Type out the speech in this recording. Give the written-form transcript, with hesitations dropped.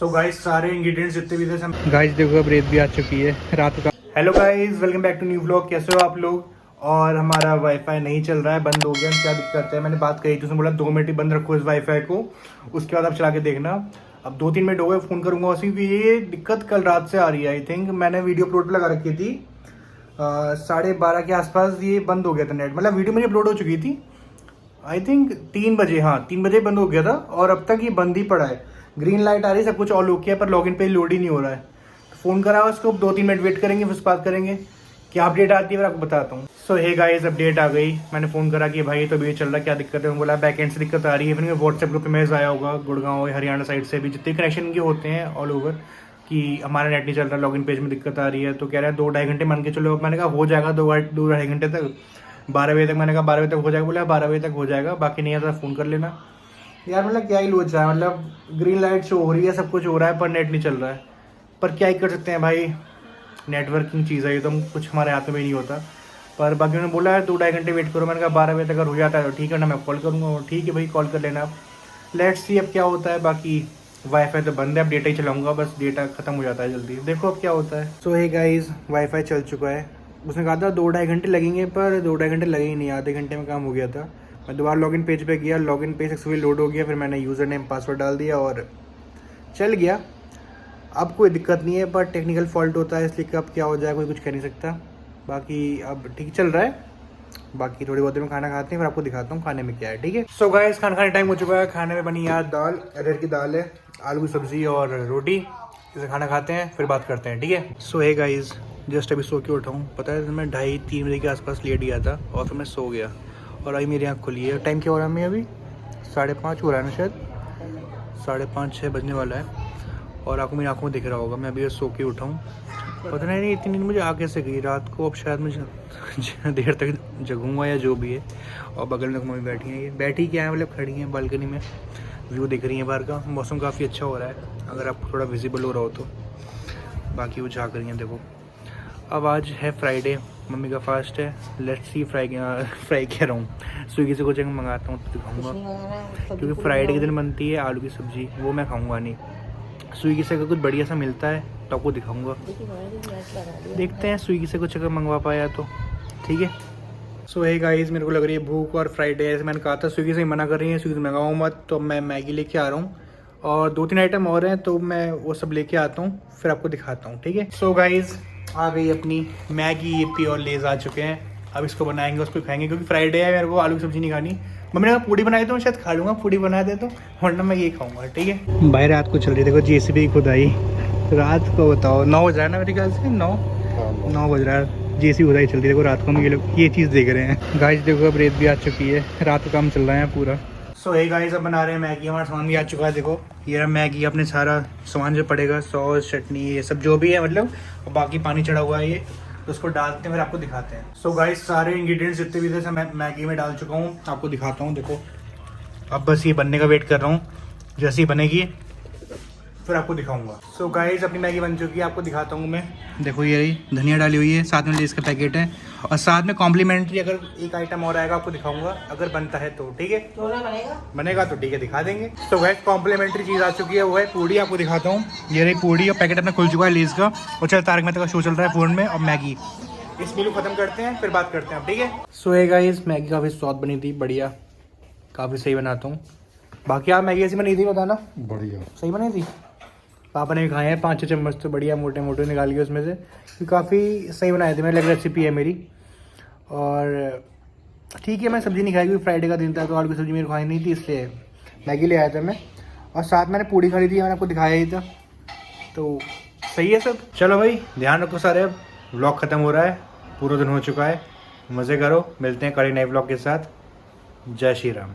So guys सारे ingredients जितने भी थे गाइस देखो अब रेत भी आ चुकी है रात का। Hello guys welcome back to new vlog. कैसे हो आप लोग? और हमारा वाईफाई नहीं चल रहा है, बंद हो गया। क्या दिक्कत है? मैंने बात कही थी, उसने बोला 2 मिनट ही बंद रखो इस वाईफाई को, उसके बाद आप चला के देखना। अब 2-3 मिनट हो गए, फ़ोन करूंगा उसी की। ये दिक्कत कल रात से आ रही है। आई थिंक मैंने वीडियो अपलोड पे लगा रखी थी 12:30 के आसपास ये बंद हो गया था नेट। मतलब वीडियो मेरी अपलोड हो चुकी थी आई थिंक 3 बजे, हाँ 3 बजे बंद हो गया था और अब तक ये बंद ही पड़ा है। ग्रीन लाइट आ रही है, सब कुछ ऑल ओके है, पर लॉगिन पे लोड ही नहीं हो रहा है। फ़ोन करा उसको, 2-3 मिनट वेट करेंगे फिर बात करेंगे। क्या अपडेट आती है फिर आपको बताता हूँ। सो हे गाइस अपडेट आ गई। मैंने फ़ोन करा कि भाई तो अभी चल रहा है, क्या दिक्कत है? बोला बैकएंड से दिक्कत आ रही है। फिर व्हाट्सएप ग्रुप पे मैसेज आया होगा गुड़गांव हरियाणा साइड से भी, जितने कनेक्शन के होते हैं ऑल ओवर, कि हमारा नेट नहीं चल रहा, लॉगिन पेज में दिक्कत आ रही है। तो कह रहा है 2-2.5 घंटे मान के चलो। मैंने कहा हो जाएगा 2-2.5 घंटे तक, 12 बजे तक। मैंने कहा 12 बजे तक हो जाएगा। बोला 12 बजे तक हो जाएगा, बाकी नहीं आता फ़ोन कर लेना। यार मतलब क्या ही लोचा है, मतलब ग्रीन लाइट शो हो रही है, सब कुछ हो रहा है, पर नेट नहीं चल रहा है। पर क्या ही कर सकते हैं भाई, नेटवर्किंग चीज़ है ये, तो हम कुछ हमारे हाथ में भी नहीं होता। पर बाकी उन्होंने बोला है 2-2.5 घंटे वेट करो। मैंने कहा 12 बजे तक अगर हो जाता है तो ठीक है ना, मैं कॉल करूँगा। ठीक है भाई, कॉल कर लेना आप। लेट्स सी अब क्या होता है। बाकी वाईफाई तो बंद है, अब डेटा ही चलाऊँगा, बस डेटा खत्म हो जाता है जल्दी। देखो अब क्या होता है। सो हे गाइस वाईफाई चल चुका है। उसने कहा था 2-2.5 घंटे लगेंगे, पर 2-2.5 घंटे लगे ही नहीं, आधे घंटे में काम हो गया था। मैं दोबारा लॉगिन पेज पे गया, लॉगिन पेज सक्सेसफुली लोड हो गया। फिर मैंने यूज़र नेम पासवर्ड डाल दिया और चल गया। अब कोई दिक्कत नहीं है, पर टेक्निकल फॉल्ट होता है, इसलिए कब क्या हो जाए कोई कुछ कह नहीं सकता। बाकी अब ठीक चल रहा है। बाकी थोड़ी बहुत देर में खाना खाते हैं, फिर आपको दिखाता हूँ खाने में क्या है, ठीक है? सो गाइस खाना खाने टाइम हो चुका है। खाने में बनी यार दाल, अरहर की दाल है, आलू की सब्जी और रोटी। इसे खाना खाते हैं फिर बात करते हैं, ठीक है? सो हे गाइस जस्ट अभी सो के उठा हूँ। पता है मैं 2:30-3 बजे के आसपास लेट गया था और फिर मैं सो गया और अभी मेरी आँख खुली है। टाइम क्या हो रहा है? मैं अभी 5:30 हो रहा है ना, शायद 5:30-6 बजने वाला है और आपको मेरी आँखों में दिख रहा होगा मैं अभी सो के उठा हूँ। पता नहीं इतनी नींद मुझे आ कैसे गई रात को। अब शायद मुझे देर तक जगूंगा या जो भी है। और बगल में मम्मी बैठी हैं, ये बैठी क्या है मतलब खड़ी हैं बालकनी में, व्यू दिख रही है बाहर का। मौसम काफ़ी अच्छा हो रहा है, अगर आपको थोड़ा विजिबल हो रहा हो तो। बाकी वो झाँक रही हैं देखो। अब आज है फ्राइडे, मम्मी का फास्ट है। लेट्स सी फ्राई कह रहा हूँ, स्विगी से कुछ मंगाता हूँ तो दिखाऊँगा, क्योंकि फ्राइडे के दिन बनती है आलू की सब्ज़ी, वो मैं खाऊँगा नहीं। स्विगी से अगर कुछ बढ़िया सा मिलता है तो आपको दिखाऊंगा। देखते हैं स्विगी से कुछ अगर मंगवा पाया तो ठीक है। सो हे गाइस मेरे को लग रही है भूख और फ्राइडे है, मैंने कहा था स्विगी से ही मना कर रही है, स्विगी से मंगाऊँ मत। तो मैं मैगी लेके आ रहा हूँ और 2-3 आइटम और हैं, तो मैं वो सब लेके आता हूँ फिर आपको दिखाता हूँ, ठीक है? सो गाइस आ गई अपनी मैगी, ये और लेज आ चुके हैं। अब इसको बनाएंगे, उसको खाएंगे, क्योंकि फ्राइडे है, मेरे को आलू की सब्ज़ी नहीं खानी। मम्मी ने कहा पूड़ी बनाई तो मैं शायद खा लूँगा, पूड़ी बना दे तो, वरना मैं ये खाऊंगा, ठीक है? भाई रात को चल रही, देखो जेसीबी खुद आई। रात को बताओ 9 बज रहा है ना मेरे ख्याल से, 9 बज रहा है, जेसीबी खुदाई चल रही है। देखो रात को हम ये लोग ये चीज़ देख रहे हैं। गाइस देखो अब रेत भी आ चुकी है, रात का काम चल रहा है पूरा। सो हे गाइस अब बना रहे हैं मैगी, हमारा सामान भी आ चुका है। देखो ये रहा मैगी, अपने सारा सामान जो पड़ेगा, सॉस चटनी ये सब जो भी है मतलब, और बाकी पानी चढ़ा हुआ है ये, तो उसको डालते हैं फिर आपको दिखाते हैं। सो गाइस सारे इंग्रेडिएंट्स जितने भी थे मैं मैगी में डाल चुका हूँ, आपको दिखाता हूँ। देखो अब बस ये बनने का वेट कर रहा हूँ, जैसे ही बनेगी फिर आपको दिखाऊंगा। सो गाइस अपनी मैगी बन चुकी है, आपको दिखाता हूँ मैं। देखो ये रही धनिया डाली हुई है, साथ में लेस का पैकेट है, और साथ में कॉम्प्लीमेंट्री अगर एक आइटम और आएगा आपको दिखाऊंगा, अगर बनता है तो, ठीक है? बनेगा तो ठीक है, दिखा देंगे। तो गाइस कॉम्प्लीमेंट्री चीज़ आ चुकी है, वो है पूड़ी। आपको दिखाता हूँ, ये रही पूड़ी और पैकेट अपना खुल चुका है लेस का। और चल तारक मेहता का शो चल रहा है फ़ोन में, और मैगी इस मील को खत्म करते हैं फिर बात करते हैं, ठीक है? सो हे गाइस मैगी काफ़ी स्वाद बनी थी, बढ़िया, काफ़ी सही बनाता हूँ। बाकी आप मैगी ऐसी बनी थी बताना? बढ़िया सही बनी थी। पापा ने भी खाए हैं 5-6 चम्मच, तो बढ़िया मोटे मोटे निकाल के उसमें से, काफ़ी सही बनाए थे। मेरी लग रेसिपी है मेरी। और ठीक है, मैं सब्ज़ी नहीं खाई क्योंकि फ्राइडे का दिन था, तो आलू की सब्ज़ी मेरे खाई नहीं थी, इसलिए मैगी ले आया था मैं। और साथ मैंने पूड़ी खा ली थी, मैंने आपको दिखाया ही था। तो सही है सब। चलो भाई ध्यान रखो सारे, अब व्लॉग ख़त्म हो रहा है, पूरा दिन हो चुका है। मज़े करो, मिलते हैं कड़ी नए व्लॉग के साथ। जय श्री राम।